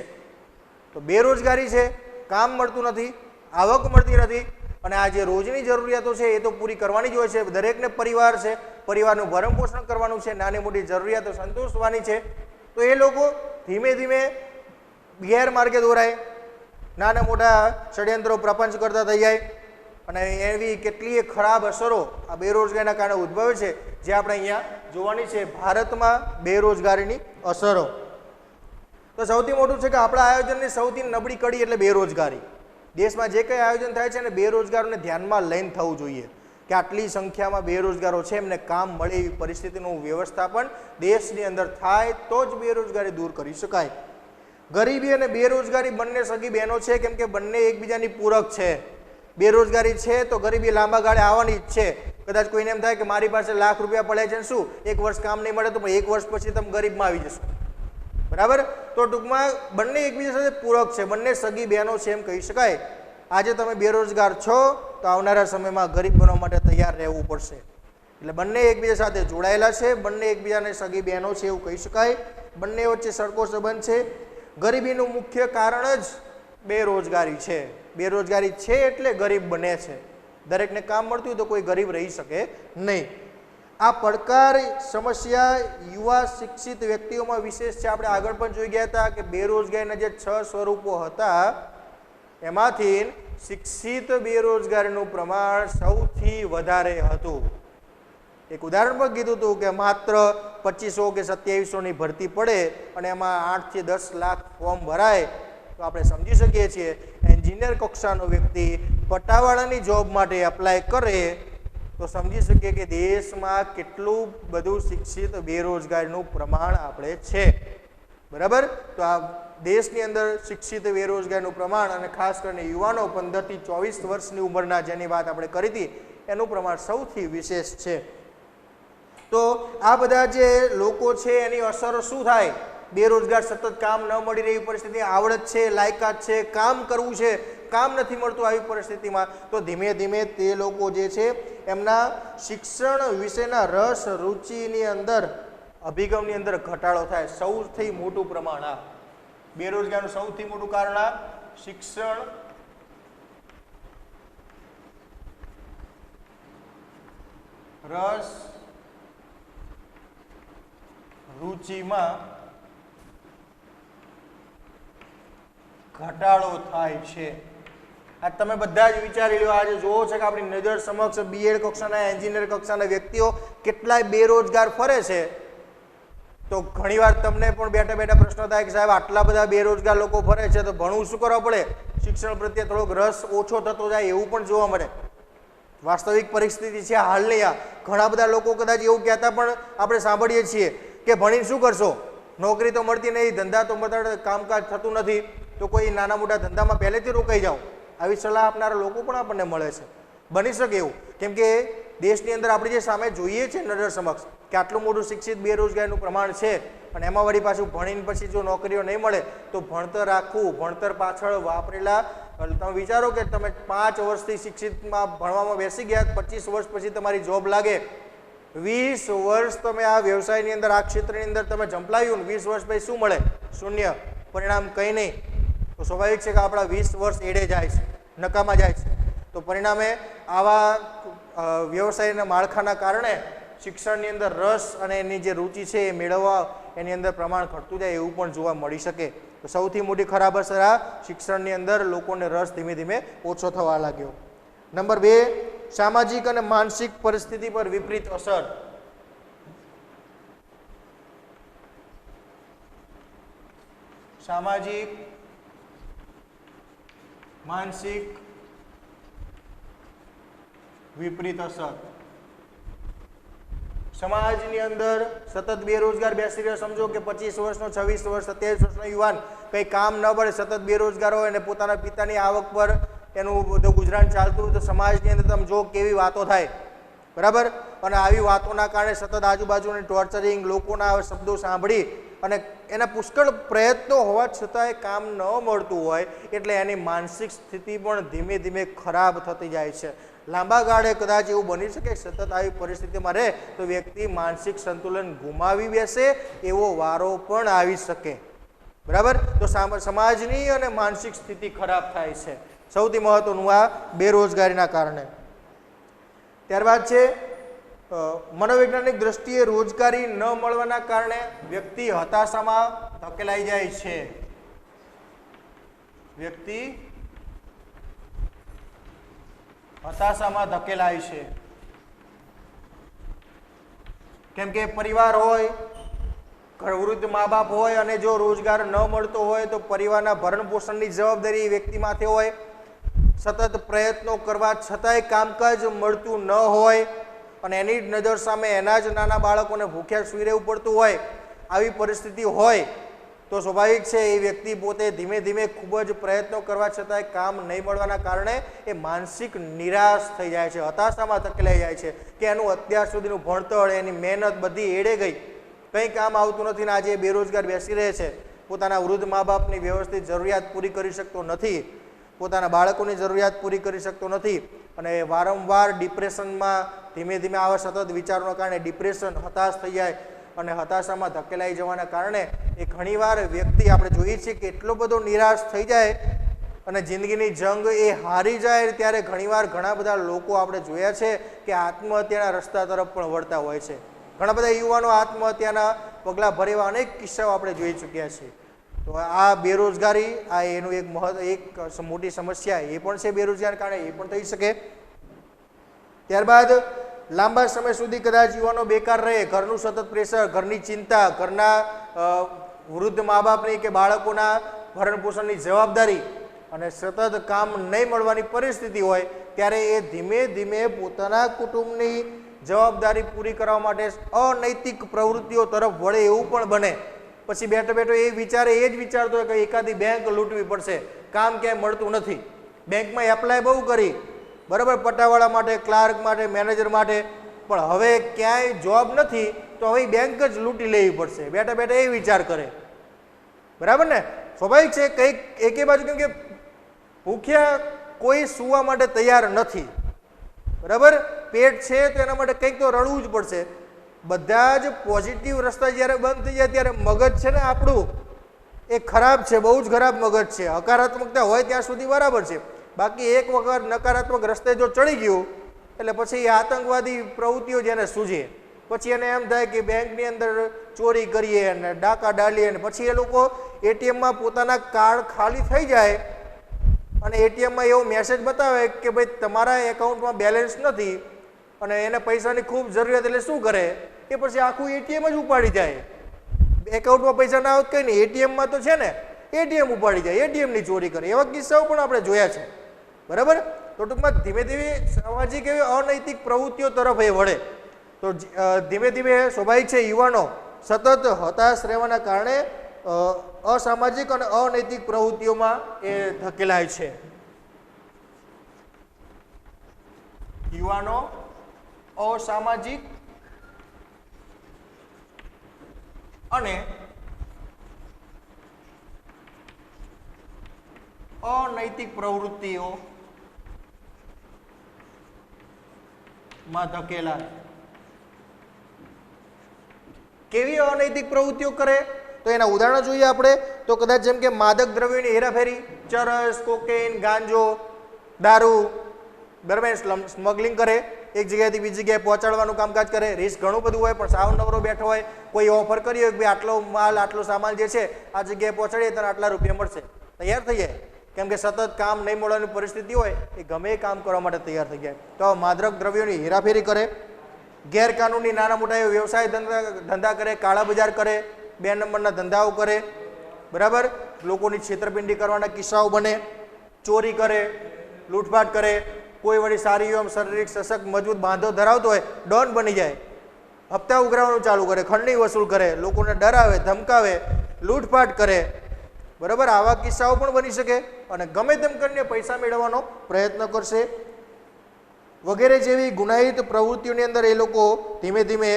તો બેરોજગારી છે, કામ મળતું નથી, આવક મળતી નથી, અને આ જે રોજની જરૂરિયાતો છે એ તો પૂરી કરવાની જ હોય છે. દરેકને પરિવાર છે, પરિવારનું ભરણ પોષણ કરવાનું છે, નાની મોટી જરૂરિયાતો સંતોષવાની છે. તો એ લોકો ધીમે ધીમે ગેરમાર્ગે દોરાય, નાના મોટા ષડયંત્રો પ્રપંચ કરતા થઈ જાય, અને એવી કેટલીય ખરાબ અસરો આ બેરોજગારીના કારણે ઉદ્ભવે છે જે આપણે અહીંયા જોવાની છે. ભારતમાં બેરોજગારીની અસરો તો સૌથી મોટું છે કે આપણા આયોજનની સૌથી નબળી કડી એટલે બેરોજગારી. દેશમાં જે કંઈ આયોજન થાય છે ને બેરોજગારોને ધ્યાનમાં લઈને થવું જોઈએ કે આટલી સંખ્યામાં બેરોજગારો છે, એમને કામ મળે એવી પરિસ્થિતિનું વ્યવસ્થાપન દેશની અંદર થાય તો જ બેરોજગારી દૂર કરી શકાય. ગરીબી અને બેરોજગારી બંને સગી બહેનો છે, કેમ કે બંને એકબીજાની પૂરક છે. બેરોજગારી છે તો ગરીબી લાંબા ગાળે આવવાની જ છે. કદાચ કોઈને એમ થાય કે મારી પાસે લાખ રૂપિયા પડે છે ને શું એક વર્ષ કામ નહીં મળે, તો પણ એક વર્ષ પછી તમે ગરીબમાં આવી જશો. બરાબર. તો ટૂંકમાં બંને એકબીજા સાથે પૂરક છે, બંને સગી બહેનો છે એમ કહી શકાય. આજે તમે બેરોજગાર છો તો આવનારા સમયમાં ગરીબ બનવા માટે તૈયાર રહેવું પડશે. એટલે બંને એકબીજા સાથે જોડાયેલા છે, બંને એકબીજાને સગી બહેનો છે એવું કહી શકાય. બંને વચ્ચે સરખો સંબંધ છે. ગરીબીનું મુખ્ય કારણ જ બેરોજગારી છે. બેરોજગારી છે એટલે ગરીબ બને છે. દરેકને કામ મળતું હોય તો કોઈ ગરીબ રહી શકે નહીં. આ પડકાર સમસ્યા યુવા શિક્ષિત વ્યક્તિઓમાં વિશેષ છે. આપણે આગળ પણ જોઈ ગયા હતા કે બેરોજગારીના જે 6 સ્વરૂપો હતા એમાંથી શિક્ષિત બેરોજગારીનું પ્રમાણ સૌથી વધારે હતું. એક ઉદાહરણ પણ કીધું હતું કે માત્ર 2500 કે 2700ની ભરતી પડે અને એમાં 8 થી 10 લાખ ફોર્મ ભરાય તો આપણે સમજી શકીએ છીએ એન્જિનિયર કક્ષાનો વ્યક્તિ પટાવાળાની જોબ માટે એપ્લાય કરે તો સમજી શકીએ કે દેશમાં કેટલું બધું શિક્ષિત બેરોજગારીનું પ્રમાણ આપણે છે. બરાબર. તો આ દેશની અંદર શિક્ષિત બેરોજગારીનું પ્રમાણ અને ખાસ કરીને યુવાનો 15 થી 24 વર્ષની ઉંમરના જેની વાત આપણે કરી હતી એનું પ્રમાણ સૌથી વિશેષ છે. તો આ બધા જે લોકો છે એની અસરો શું થાય? બેરોજગાર, સતત કામ ન મળી રહી પરિસ્થિતિ, આવડત છે, લાયકાત છે, કામ કરવું છે, કામ નથી મળતું, આવી પરિસ્થિતિમાં તો ધીમે ધીમે તે લોકો જે છે એમના શિક્ષણ વિશેના રસ રુચિની અંદર અભિગમની અંદર ઘટાડો થાય. સૌથી મોટું પ્રમાણ આ બેરોજગારીનું સૌથી મોટું કારણ આ શિક્ષણ રસ રુચિમાં ઘટાડો થાય છે. આ તમે બધા જ વિચારી લો. આજે જોવો છે કે આપણી નજર સમક્ષ બીએડ કક્ષાના, એન્જિનિયર કક્ષાના વ્યક્તિઓ કેટલાય બેરોજગાર ફરે છે. તો ઘણીવાર તમને પણ બેઠા બેઠા પ્રશ્ન થાય કે સાહેબ આટલા બધા બેરોજગાર લોકો ફરે છે તો ભણવું શું કરવા પડે? શિક્ષણ પ્રત્યે થોડોક રસ ઓછો થતો જાય એવું પણ જોવા મળે. વાસ્તવિક પરિસ્થિતિ છે હાલની આ. ઘણા બધા લોકો કદાચ એવું કહેતા પણ આપણે સાંભળીએ છીએ કે ભણીને શું કરશો, નોકરી તો મળતી નહીં, ધંધા તો મળતા, કામકાજ થતું નથી, તો કોઈ નાના મોટા ધંધામાં પહેલેથી રોકાઈ જાઓ. આવી સલાહ આપનારા લોકો પણ આપણને મળે છે. બની શકે એવું, કેમ કે દેશની અંદર આપણે જે સામે જોઈએ છે નજર સમક્ષ કે આટલું મોટું શિક્ષિત બેરોજગારીનું પ્રમાણ છે અને એમાં વળી પાછું ભણીને પછી જો નોકરીઓ નહીં મળે તો ભણતર રાખવું, ભણતર પાછળ વાપરેલા, તમે વિચારો કે તમે 5 વર્ષથી શિક્ષિતમાં ભણવામાં બેસી ગયા, 25 વર્ષ પછી તમારી જોબ લાગે, 20 વર્ષ તમે આ વ્યવસાયની અંદર, આ ક્ષેત્રની અંદર તમે ઝંપલાવ્યું, 20 વર્ષ પછી શું મળે? શૂન્ય, પરિણામ કંઈ નહીં. તો તો સ્વાભાવિક છે કે આપણા 20 વર્ષ એડે જાય છે, નકામા જાય છે. તો પરિણામે આવા વ્યવસાયના માળખાના કારણે શિક્ષણની અંદર રસ અને એની જે રુચિ છે એ મેળવવા એની અંદર પ્રમાણ ઘટતું જાય એવું પણ જોવા મળી શકે. તો સૌથી મોટી ખરાબ અસર આ શિક્ષણની અંદર લોકોને રસ ધીમે ધીમે ઓછો થવા લાગ્યો. નંબર 2, સામાજિક અને માનસિક પરિસ્થિતિ પર વિપરીત અસર. સામાજિક, માનસિક વિપરીત અસર. સમાજની અંદર સતત બેરોજગાર બેસી રહ્યો, સમજો કે 25 વર્ષનો, 26 વર્ષ, 27 વર્ષનો યુવાન કંઈ કામ ન પડે, સતત બેરોજગાર હોય અને પોતાના પિતાની આવક પર એનું બધું ગુજરાન ચાલતું હોય, તો સમાજની અંદર તમે જો કેવી વાતો થાય, બરાબર. અને આવી વાતોના કારણે સતત આજુબાજુની ટોર્ચરિંગ, લોકોના શબ્દો સાંભળી અને એના પુષ્કળ પ્રયત્નો હોવા છતાંય કામ ન મળતું હોય એટલે એની માનસિક સ્થિતિ પણ ધીમે ધીમે ખરાબ થતી જાય છે. લાંબા ગાળે કદાચ એવું બની શકે સતત આવી પરિસ્થિતિમાં રહે તો વ્યક્તિ માનસિક સંતુલન ગુમાવી બેસે એવો વારો પણ આવી શકે, બરાબર. તો સમાજની અને માનસિક સ્થિતિ ખરાબ થાય છે. સૌથી મહત્વનું આ બેરોજગારીના કારણે. ત્યારબાદ છે મનોવૈજ્ઞાનિક દ્રષ્ટિએ રોજગારી ન મળવાના કારણે વ્યક્તિ હતાશામાં ધકેલાઈ જાય છે. વ્યક્તિ હતાશામાં ધકેલાય છે. કેમ કે પરિવાર હોય, વૃદ્ધ મા બાપ હોય અને જો રોજગાર ન મળતો હોય તો પરિવારના ભરણ પોષણની જવાબદારી વ્યક્તિ માથે હોય. સતત પ્રયત્નો કરવા છતાંય કામકાજ મળતું ન હોય અને એની જ નજર સામે એના જ નાના બાળકોને ભૂખ્યા સૂઈ રહેવું પડતું હોય, આવી પરિસ્થિતિ હોય તો સ્વાભાવિક છે એ વ્યક્તિ પોતે ધીમે ધીમે ખૂબ જ પ્રયત્નો કરવા છતાંય કામ નહીં મળવાના કારણે એ માનસિક નિરાશ થઈ જાય છે, હતાશામાં ધકેલાઈ જાય છે કે એનું અત્યાર સુધીનું ભણતર, એની મહેનત બધી એડે ગઈ, કંઈ કામ આવતું નથી ને આજે બેરોજગાર બેસી રહે છે. પોતાના વૃદ્ધ મા બાપની વ્યવસ્થિત જરૂરિયાત પૂરી કરી શકતો નથી, પોતાના બાળકોની જરૂરિયાત પૂરી કરી શકતો નથી અને વારંવાર ડિપ્રેશનમાં ધીમે ધીમે આવા સતત વિચારોના કારણે ડિપ્રેશન, હતાશ થઈ જાય અને હતાશામાં ધકેલાઈ જવાના કારણે એ ઘણીવાર વ્યક્તિ આપણે જોઈએ છીએ કે એટલો બધો નિરાશ થઈ જાય અને જિંદગીની જંગ એ હારી જાય ત્યારે ઘણીવાર ઘણા બધા લોકો આપણે જોયા છે કે આત્મહત્યાના રસ્તા તરફ પણ વળતા હોય છે. ઘણા બધા યુવાનો આત્મહત્યાના પગલાં ભરે એવા અનેક કિસ્સાઓ આપણે જોઈ ચૂક્યા છીએ. તો આ બેરોજગારી આ એનું એક મોટી સમસ્યા એ પણ છે, બેરોજગાર કારણે એ પણ થઈ શકે. ત્યારબાદ લાંબા સમય સુધી કદાચ યુવાનો બેકાર રહે, ઘરનું સતત પ્રેશર, ઘરની ચિંતા, ઘરના વૃદ્ધ મા બાપની કે બાળકોના ભરણ પોષણની જવાબદારી અને સતત કામ નહીં મળવાની પરિસ્થિતિ હોય ત્યારે એ ધીમે ધીમે પોતાના કુટુંબની જવાબદારી પૂરી કરવા માટે અનૈતિક પ્રવૃત્તિઓ તરફ વળે એવું પણ બને. પછી બેઠો બેઠો એ વિચારે, એ જ વિચારતો હોય કે એકાદી બેંક લૂંટવી પડશે, કામ ક્યાંય મળતું નથી, બેંકમાં એપ્લાય બહુ કરી, બરાબર, પટ્ટાવાળા માટે, ક્લાર્ક માટે, મેનેજર માટે, પણ હવે ક્યાંય જોબ નથી તો હવે બેંક જ લૂંટી લેવી પડશે. બેઠા બેઠા એ વિચાર કરે, બરાબર ને. સ્વાભાવિક છે કંઈક એકે બાજુ, કેમ કે ભૂખ્યા કોઈ સુવા માટે તૈયાર નથી, બરાબર. પેટ છે તો એના માટે કંઈક તો રડવું જ પડશે. બધા જ પોઝિટિવ રસ્તા જ્યારે બંધ થઈ જાય ત્યારે મગજ છે ને આપણું એ ખરાબ છે, બહુ જ ખરાબ મગજ છે. હકારાત્મકતા હોય ત્યાં સુધી બરાબર છે, બાકી એક વખત નકારાત્મક રસ્તે જો ચડી ગયું એટલે પછી એ આતંકવાદી પ્રવૃત્તિઓ જેને સૂઝે, પછી એને એમ થાય કે બેંકની અંદર ચોરી કરીએ અને ડાકા ડાલીએ અને પછી એ લોકો એટીએમમાં પોતાના કાર્ડ ખાલી થઈ જાય અને એટીએમમાં એવો મેસેજ બતાવે કે ભાઈ તમારા એકાઉન્ટમાં બેલેન્સ નથી અને એને પૈસાની ખૂબ જરૂરિયાત, એટલે શું કરે એ પછી આખું એટીએમ જ ઉપાડી જાય. એકાઉન્ટમાં પૈસા ના આવત કંઈ નહીં, એટીએમમાં તો છે ને, એટીએમ ઉપાડી જાય, એટીએમની ચોરી કરે, એવા કિસ્સાઓ પણ આપણે જોયા છે, બરાબર. તો ટૂંકમાં ધીમે ધીમે સામાજિક એવી અનૈતિક પ્રવૃત્તિઓ તરફ એ વળે. તો ધીમે ધીમે સ્વાભાવિક છે યુવાનો સતત હતાશ રહેવાના કારણે અસામાજિક અને અનૈતિક પ્રવૃત્તિઓમાં એ ધકેલાય છે. યુવાનો અસામાજિક અને અનૈતિક પ્રવૃત્તિઓ માં ધકેલાય. કેવી અનૈતિક પ્રવૃત્તિઓ કરે તો એના ઉદાહરણો જોઈએ આપણે તો કદાચ જેમ કે માદક દ્રવ્યોની હેરાફેરી, ચરસ, કોકેન, ગાંજો, દારૂ, બરાબર, સ્મગલિંગ કરે, એક જગ્યાએથી બીજી જગ્યાએ પહોંચાડવાનું કામકાજ કરે, રિસ્ક ઘણું બધું હોય પણ સાવ નવરો બેઠો હોય, કોઈ ઓફર કરી હોય કે ભાઈ આટલો માલ આટલો સામાન જે છે આ જગ્યાએ પહોંચાડીએ તને આટલા રૂપિયા મળશે, તૈયાર થઈ જાય, કેમ કે સતત કામ નહીં મળવાની પરિસ્થિતિ હોય એ ગમે એ કામ કરવા માટે તૈયાર થઈ જાય. તો માદક દ્રવ્યોની હેરાફેરી કરે, ગેરકાનૂની નાના મોટા એવા વ્યવસાય ધંધા કરે, કાળા બજાર કરે, 2 નંબરના ધંધાઓ કરે, બરાબર, લોકોની છેતરપિંડી કરવાના કિસ્સાઓ બને, ચોરી કરે, લૂંટફાટ કરે, કોઈ વળી સારી એમ શારીરિક સશક્ત મજબૂત બાંધો ધરાવતો હોય ડોન બની જાય, હપ્તા ઉઘરાવવાનું ચાલુ કરે, ખંડણી વસૂલ કરે, લોકોને ડરાવે, ધમકાવે, લૂંટફાટ કરે, બરાબર, આવા કિસ્સાઓ પણ બની શકે અને ગમે તેમ કરીને પૈસા મેળવવાનો પ્રયત્ન કરશે વગેરે જેવી ગુનાહિત પ્રવૃત્તિઓની અંદર એ લોકો ધીમે ધીમે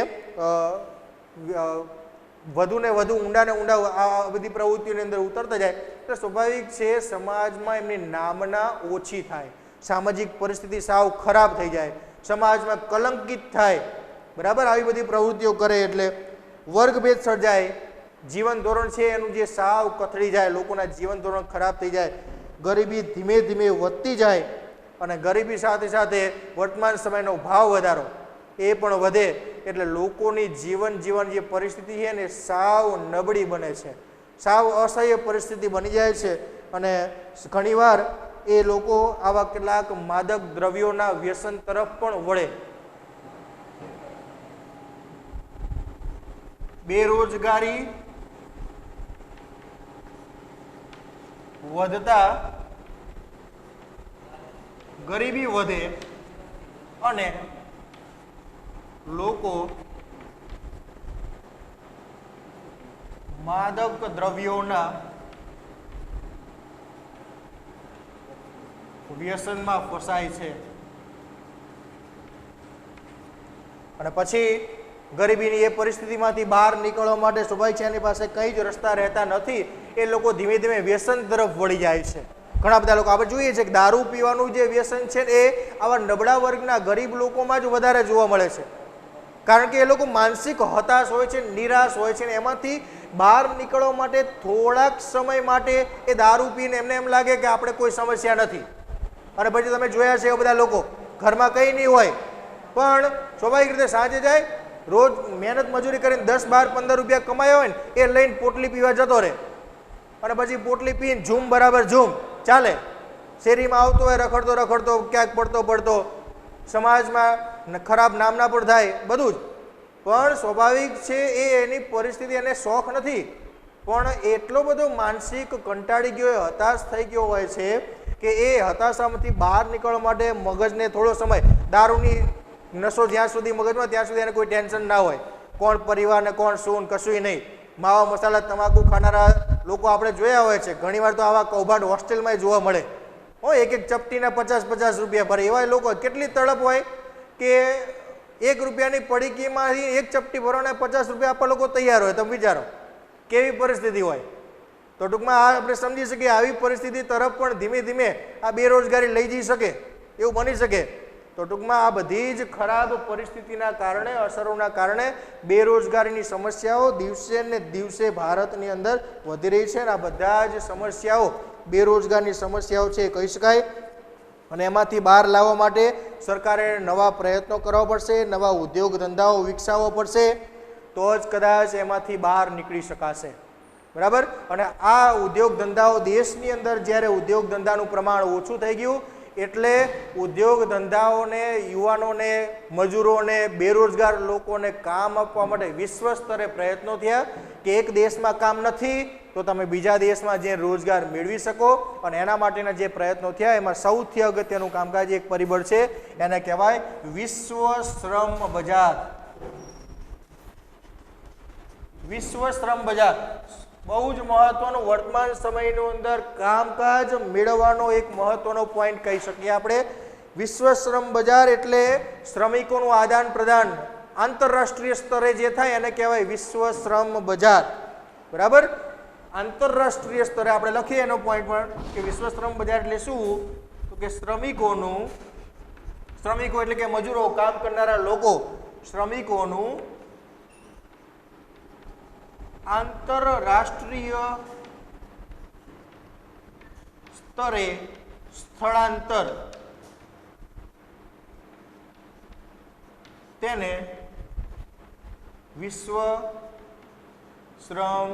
વધુ ને વધુ ઊંડા ને ઊંડા આ બધી પ્રવૃત્તિઓની અંદર ઉતરતા જાય એટલે સ્વાભાવિક છે સમાજમાં એમની નામના ઓછી થાય, સામાજિક પરિસ્થિતિ સાવ ખરાબ થઈ જાય, સમાજમાં કલંકિત થાય, બરાબર, આવી બધી પ્રવૃત્તિઓ કરે એટલે વર્ગભેદ સર્જાય, જીવન ધોરણ છે એનું જે સાવ કથળી જાય, લોકોના જીવન ધોરણ ખરાબ થઈ જાય, ગરીબી ધીમે ધીમે વધતી જાય અને ગરીબી સાથે સાથે વર્તમાન સમયનો ભાવ વધારો એ પણ વધે એટલે લોકોની જીવન જે પરિસ્થિતિ છે ને સાવ નબળી બને છે, સાવ અસહ્ય પરિસ્થિતિ બની જાય છે અને ઘણીવાર એ લોકો આવા કેટલાક માદક દ્રવ્યોના વ્યસન તરફ પણ વળે. બેરોજગારી વધતા ગરીબી વધે અને લોકો માદક દ્રવ્યોના વ્યસનમાં ફસાય છે અને પછી ગરીબીની એ પરિસ્થિતિમાંથી બહાર નીકળવા માટે સ્વાભાવિક છે એની પાસે કંઈ જ રસ્તા રહેતા નથી, એ લોકો ધીમે ધીમે વ્યસન તરફ વળી જાય છે. ઘણા બધા લોકો આપણે જોઈએ છે કે દારૂ પીવાનું જે વ્યસન છે એ આવા નબળા વર્ગના ગરીબ લોકોમાં જ વધારે જોવા મળે છે, કારણ કે એ લોકો માનસિક હતાશ હોય છે, નિરાશ હોય છે ને એમાંથી બહાર નીકળવા માટે થોડાક સમય માટે એ દારૂ પીને એમને એમ લાગે કે આપણે કોઈ સમસ્યા નથી અને પછી તમે જોયા છે એ બધા લોકો ઘરમાં કંઈ નહીં હોય પણ સ્વાભાવિક રીતે સાંજે જાય, રોજ મહેનત મજૂરી કરીને 10, 12, 15 રૂપિયા કમાયા હોય ને એ લઈને પોટલી પીવા જતો રહે અને પછી પોટલી પીને ઝૂમ બરાબર ઝૂમ ચાલે, શેરીમાં આવતો હોય રખડતો ક્યાંક પડતો સમાજમાં ખરાબ નામના પણ થાય બધું જ, પણ સ્વાભાવિક છે એ એની પરિસ્થિતિ એને શોખ નથી પણ એટલો બધો માનસિક કંટાળી ગયો, હતાશ થઈ ગયો હોય છે કે એ હતાશામાંથી બહાર નીકળવા માટે મગજને થોડો સમય, દારૂની નશો જ્યાં સુધી મગજમાં ત્યાં સુધી એને કોઈ ટેન્શન ના હોય, કોણ પરિવાર ને કોણ શું કશું નહીં, માવા મસાલા તમાકુ ખાનારા લોકો આપણે જોયા હોય છે, ઘણીવાર તો આવા કૌભાંડ હોસ્ટેલમાં જોવા મળે હોય, એક ચપટીના 50-50 રૂપિયા ભરે, એવા લોકો કેટલી તડપ હોય કે 1 રૂપિયાની પડીકીમાંથી એક ચપટી ભરવાના 50 રૂપિયા આપવા લોકો તૈયાર હોય, તમે વિચારો કેવી પરિસ્થિતિ હોય. તો ટૂંકમાં આ આપણે સમજી શકીએ આવી પરિસ્થિતિ તરફ પણ ધીમે ધીમે આ બેરોજગારી લઈ જઈ શકે એવું બની શકે. તો ટૂંકમાં આ બધી જ ખરાબ પરિસ્થિતિના કારણે, અસરોના કારણે બેરોજગારીની સમસ્યાઓ દિવસે ને દિવસે ભારતની અંદર વધી રહી છે અને આ બધા જ સમસ્યાઓ બેરોજગારની સમસ્યાઓ છે કહી શકાય અને એમાંથી બહાર લાવવા માટે સરકારે નવા પ્રયત્નો કરવા પડશે, નવા ઉદ્યોગ ધંધાઓ વિકસાવવા પડશે, તો જ કદાચ એમાંથી બહાર નીકળી શકાશે, બરાબર. અને આ ઉદ્યોગ ધંધાઓ દેશની અંદર જ્યારે ઉદ્યોગ ધંધાનું પ્રમાણ ઓછું થઈ ગયું એટલે ઉદ્યોગ ધંધાઓને, યુવાનોને, મજૂરોને, બેરોજગાર લોકોને કામ આપવા માટે વિશ્વ સ્તરે પ્રયત્નો થયા કે એક દેશમાં કામ નથી તો તમે બીજા દેશમાં જે રોજગાર મેળવી શકો અને એના માટેના જે પ્રયત્નો થયા એમાં સૌથી અગત્યનું કામકાજ એક પરિબળ છે એને કહેવાય વિશ્વ શ્રમ બજાર. વિશ્વ શ્રમ બજાર બહુ જ મહત્વનું વર્તમાન સમયની અંદર કામકાજ મેળવવાનો એક મહત્વનો પોઈન્ટ કહી શકીએ આપણે. વિશ્વ શ્રમ બજાર એટલે શ્રમિકોનું આદાન પ્રદાન આંતરરાષ્ટ્રીય સ્તરે જે થાય એને કહેવાય વિશ્વ શ્રમ બજાર, બરાબર. આંતરરાષ્ટ્રીય સ્તરે આપણે લખીએ એનો પોઈન્ટ પણ કે વિશ્વ શ્રમ બજાર એટલે શું, તો કે શ્રમિકો એટલે કે મજૂરો, કામ કરનારા લોકો, શ્રમિકોનું આંતરરાષ્ટ્રીય સ્તરે સ્થળાંતર તેને વિશ્વ શ્રમ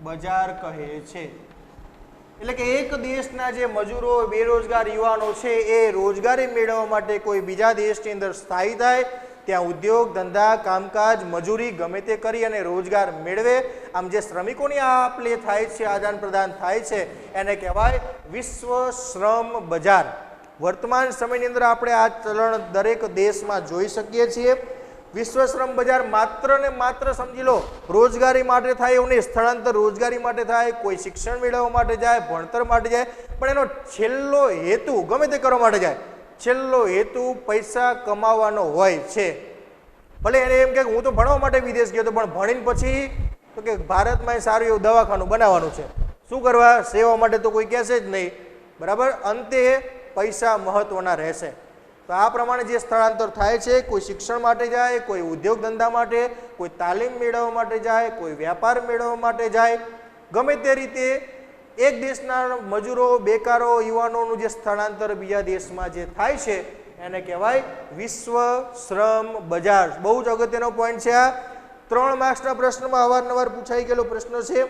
બજાર કહે છે। એટલે કે એક દેશના જે મજૂરો બેરોજગાર યુવાનો છે એ રોજગારી મેળવવા માટે કોઈ બીજા દેશની અંદર સ્થાયી થાય, ત્યાં ઉદ્યોગ ધંધા કામકાજ મજૂરી ગમે તે કરી અને રોજગાર મેળવે, આમ જે શ્રમિકોની આપ લે થાય છે, આદાન પ્રદાન થાય છે, એને કહેવાય વિશ્વ શ્રમ બજાર। વર્તમાન સમયની અંદર આપણે આ ચલણ દરેક દેશમાં જોઈ શકીએ છીએ। વિશ્વ શ્રમ બજાર માત્ર ને માત્ર સમજી લો રોજગારી માટે થાય એવું નહીં, સ્થળાંતર રોજગારી માટે થાય, કોઈ શિક્ષણ મેળવવા માટે જાય, ભણતર માટે જાય, પણ એનો છેલ્લો હેતુ ગમે તે કરવા માટે જાય, છેલ્લો હેતુ પૈસા કમાવાનો હોય છે। ભલે એને એમ કે હું તો ભણવા માટે વિદેશ ગયો હતો, પણ ભણીને પછી તો કે ભારતમાં સારું એવું દવાખાનું બનાવવાનું છે, શું કરવા, સેવા માટે તો કોઈ કહેશે જ નહીં, બરાબર। અંતે પૈસા મહત્વના રહેશે। તો આ પ્રમાણે જે સ્થળાંતર થાય છે, કોઈ શિક્ષણ માટે જાય, કોઈ ઉદ્યોગ ધંધા માટે, કોઈ તાલીમ મેળવવા માટે જાય, કોઈ વ્યાપાર મેળવવા માટે જાય, ગમે તે રીતે એક દેશના મજૂરો બેકારો યુવાનોનું જે સ્થળાંતર બીજા દેશમાં જે થાય છે એને કહેવાય વિશ્વ શ્રમ બજાર। બહુ જ અગત્યનો પોઈન્ટ છે આ, 3 માર્ક્સના પ્રશ્નમાં અવારનવાર પૂછાઈ ગયેલો પ્રશ્ન છે।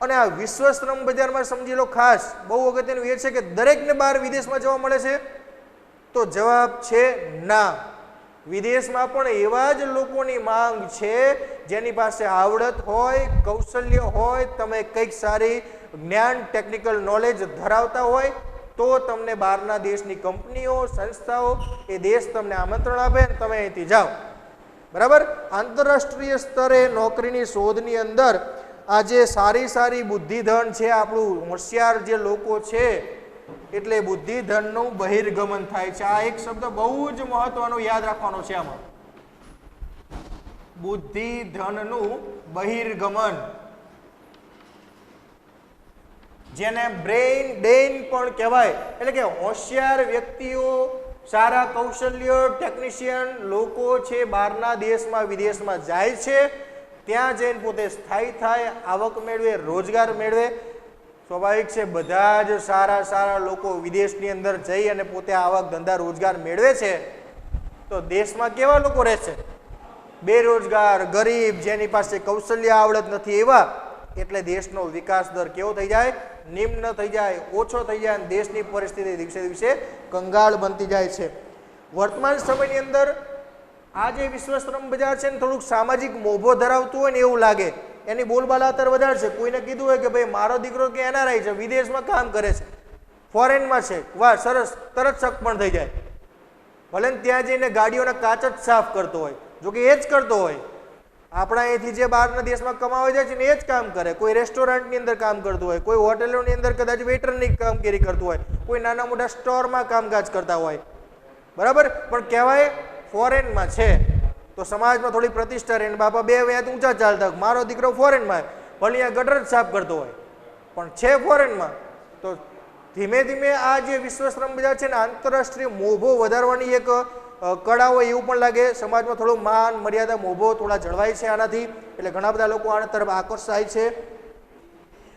અને આ વિશ્વ શ્રમ બજારમાં સમજી લો ખાસ બહુ અગત્યનું એ છે કે દરેકને બહાર વિદેશમાં જવા મળે છે, તો જવાબ છે ના। વિદેશમાં પણ એવા જ લોકોની માંગ છે જેની પાસે આવડત હોય, કૌશલ્ય હોય, તમે કંઈક સારી જ્ઞાન ટેકનિકલ નોલેજ ધરાવતા હોય તો તમને બહારના દેશની કંપનીઓ સંસ્થાઓ એ દેશ તમને આમંત્રણ આપે અને તમે અહીંથી જાઓ, બરાબર। આંતરરાષ્ટ્રીય સ્તરે નોકરીની શોધની અંદર આજે સારી બુદ્ધિધન છે, આપણું હોશિયાર જે લોકો છે એટલે બુદ્ધિધનનું બહિર્ગમન થાય છે। આ એક શબ્દ બહુ જ મહત્વનો યાદ રાખવાનો છે આમાં, બુદ્ધિધનનું બહિર્ગમન, જેને બ્રેઇન ડ્રેઇન પણ કહેવાય। એટલે કે હોશિયાર વ્યક્તિઓ, સારા કૌશલ્ય ટેકનિશિયન લોકો છે બહારના દેશમાં વિદેશમાં જાય છે, ત્યાં જઈને પોતે સ્થાયી થાય, આવક મેળવે, રોજગાર મેળવે। સ્વાભાવિક છે બધા જ સારા લોકો વિદેશની અંદર જઈ અને પોતે આવક ધંધા રોજગાર મેળવે છે, તો દેશમાં કેવા લોકો રહેશે? બેરોજગાર, ગરીબ, જેની પાસે કૌશલ્ય આવડત નથી એવા। એટલે દેશનો વિકાસ દર કેવો થઈ જાય? નિમ્ન થઈ જાય, ઓછો થઈ જાય, અને દેશની પરિસ્થિતિ દિવસે દિવસે કંગાળ બનતી જાય છે। વર્તમાન સમયની અંદર આ જે વિશ્વ શ્રમ બજાર છે ને થોડુંક સામાજિક મોભો ધરાવતું હોય ને એવું લાગે, એની બોલબાલા અત્યારે વધારે છે। કોઈને કીધું હોય કે ભાઈ મારો દીકરો કે એનઆરઆઈ છે, વિદેશમાં કામ કરે છે, ફોરેનમાં છે, વાહ સરસ, તરત શક પણ થઈ જાય। ભલે ત્યાં જઈને ગાડીઓના કાચ જ સાફ કરતો હોય, જો કે એ જ કરતો હોય, આપણા અહીંથી જે બહારના દેશમાં કમાવા જાય છે ને એ જ કામ કરે, કોઈ રેસ્ટોરન્ટની અંદર કામ કરતું હોય, કોઈ હોટેલોની અંદર કદાચ વેઇટરની કામગીરી કરતું હોય, કોઈ નાના મોટા સ્ટોરમાં કામકાજ કરતા હોય, બરાબર। પણ કહેવાય ફોરેનમાં છે તો સમાજમાં થોડી પ્રતિષ્ઠા રહે, બાપા બે વ્યાત ઊંચા ચાલતા, મારો દીકરો ફોરેનમાં ભલે અહીંયા ગટર જ સાફ કરતો હોય પણ છે ફોરેનમાં। તો ધીમે ધીમે આ જે વિશ્વ શ્રમ બજાર છે ને આંતરરાષ્ટ્રીય મોભો વધારવાની એક કળા હોય એવું પણ લાગે। સમાજમાં થોડો માન મર્યાદા મોભો થોડા જળવાય છે આનાથી, એટલે ઘણા બધા લોકો આના તરફ આકર્ષાય છે।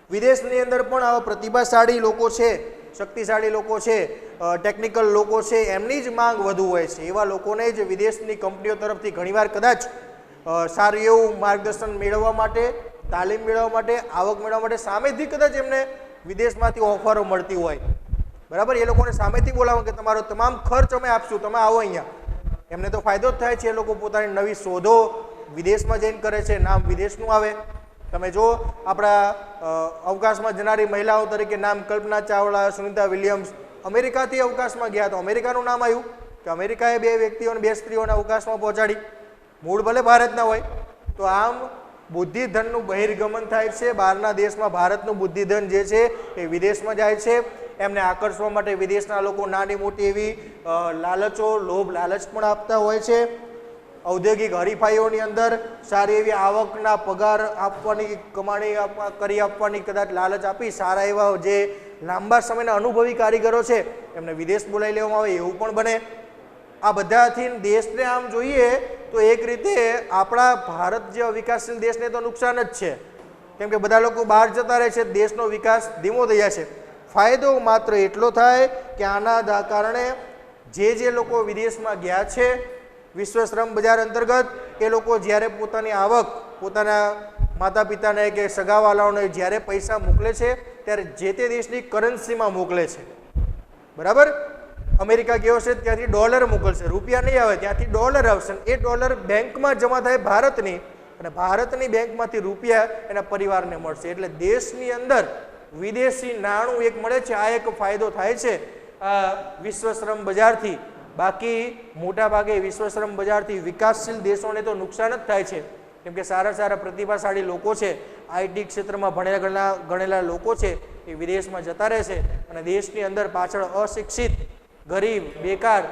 વિદેશની અંદર પણ આવા પ્રતિભાશાળી લોકો છે, શક્તિશાળી લોકો છે, ટેકનિકલ લોકો છે, એમની જ માંગ વધુ હોય છે। એવા લોકોને જ વિદેશની કંપનીઓ તરફથી ઘણીવાર કદાચ સારું એવું માર્ગદર્શન મેળવવા માટે, તાલીમ મેળવવા માટે, આવક મેળવવા માટે સામેથી કદાચ એમને વિદેશમાંથી ઓફરો મળતી હોય, બરાબર। એ લોકોને સામેથી બોલાવો કે તમારો તમામ ખર્ચ અમે આપશું, તમે આવો અહીંયા, એમને તો ફાયદો જ થાય છે। એ લોકો પોતાની નવી શોધો વિદેશમાં જઈને કરે છે, નામ વિદેશનું આવે। તમે જો આપણા અવકાશમાં જનારી મહિલાઓ તરીકે નામ કલ્પના ચાવલા, સુનિતા વિલિયમ્સ અમેરિકાથી અવકાશમાં ગયા તો અમેરિકાનું નામ આવ્યું કે અમેરિકાએ 2 વ્યક્તિઓને 2 સ્ત્રીઓને અવકાશમાં પહોંચાડી, મૂળ ભલે ભારતના હોય। તો આમ બુદ્ધિધનનું બહિર્ગમન થાય છે, બહારના દેશમાં ભારતનું બુદ્ધિધન જે છે એ વિદેશમાં જાય છે। એમને આકર્ષવા માટે વિદેશના લોકો નાની મોટી એવી લાલચો, લોભ લાલચ પણ આપતા હોય છે। ઔદ્યોગિક હરીફાઈઓની અંદર સારી એવી આવકના પગાર આપવાની, કમાણી કરી આપવાની કદાચ લાલચ આપી સારા એવા જે લાંબા સમયના અનુભવી કારીગરો છે એમને વિદેશ બોલાવી લેવામાં આવે એવું પણ બને। આ બધાથી દેશને આમ જોઈએ તો એક રીતે આપણા ભારત જેવા વિકાસશીલ દેશને તો નુકસાન જ છે, કેમ કે બધા લોકો બહાર જતા રહે છે, દેશનો વિકાસ ધીમો થઈ જાય છે. ફાયદો માત્ર એટલો થાય કે આના કારણે જે લોકો વિદેશમાં ગયા છે વિશ્વ શ્રમ બજાર અંતર્ગત, એ લોકો જ્યારે પોતાની આવક પોતાના માતા પિતાને કે સગાવાલાઓને જ્યારે પૈસા મોકલે છે ત્યારે જે તે દેશની કરન્સીમાં મોકલે છે. બરાબર, અમેરિકા ગયો છે ત્યાંથી ડોલર મોકલશે, રૂપિયા નહીં આવે, ત્યાંથી ડોલર આવશે. એ ડોલર બેંકમાં જમા થાય ભારતની, અને ભારતની બેંકમાંથી રૂપિયા એના પરિવારને મળશે. એટલે દેશની અંદર વિદેશી નાણું એક મળે છે. આ એક ફાયદો થાય છે આ વિશ્વ શ્રમ બજારથી. બાકી મોટા ભાગે વિશ્વ શ્રમ બજારથી વિકાસશીલ દેશોને તો નુકસાન જ થાય છે, કેમ કે સારા પ્રતિભાશાળી લોકો છે, આઈટી ક્ષેત્રમાં ગણેલા લોકો છે, એ વિદેશમાં જતા રહે છે અને દેશની અંદર પાછળ અશિક્ષિત, ગરીબ, બેકાર,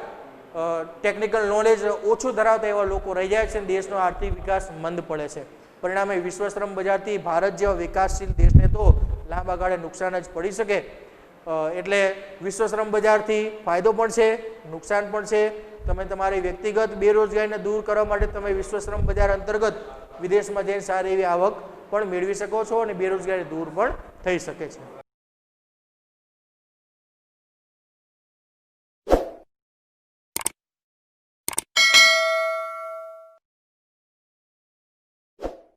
ટેકનિકલ નોલેજ ઓછું ધરાવતા એવા લોકો રહી જાય છે અને દેશનો આર્થિક વિકાસ મંદ પડે છે. પરિણામે વિશ્વ શ્રમ બજારથી ભારત જેવા વિકાસશીલ દેશને તો લાંબા ગાળે નુકસાન જ પડી શકે. એટલે વિશ્વ શ્રમ બજારથી ફાયદો પણ છે, નુકસાન પણ છે. તમે તમારી વ્યક્તિગત બેરોજગારીને દૂર કરવા માટે તમે વિશ્વ શ્રમ બજાર અંતર્ગત વિદેશમાં જઈને સારી એવી આવક પણ મેળવી શકો છો અને બેરોજગારી દૂર પણ થઈ શકે છે.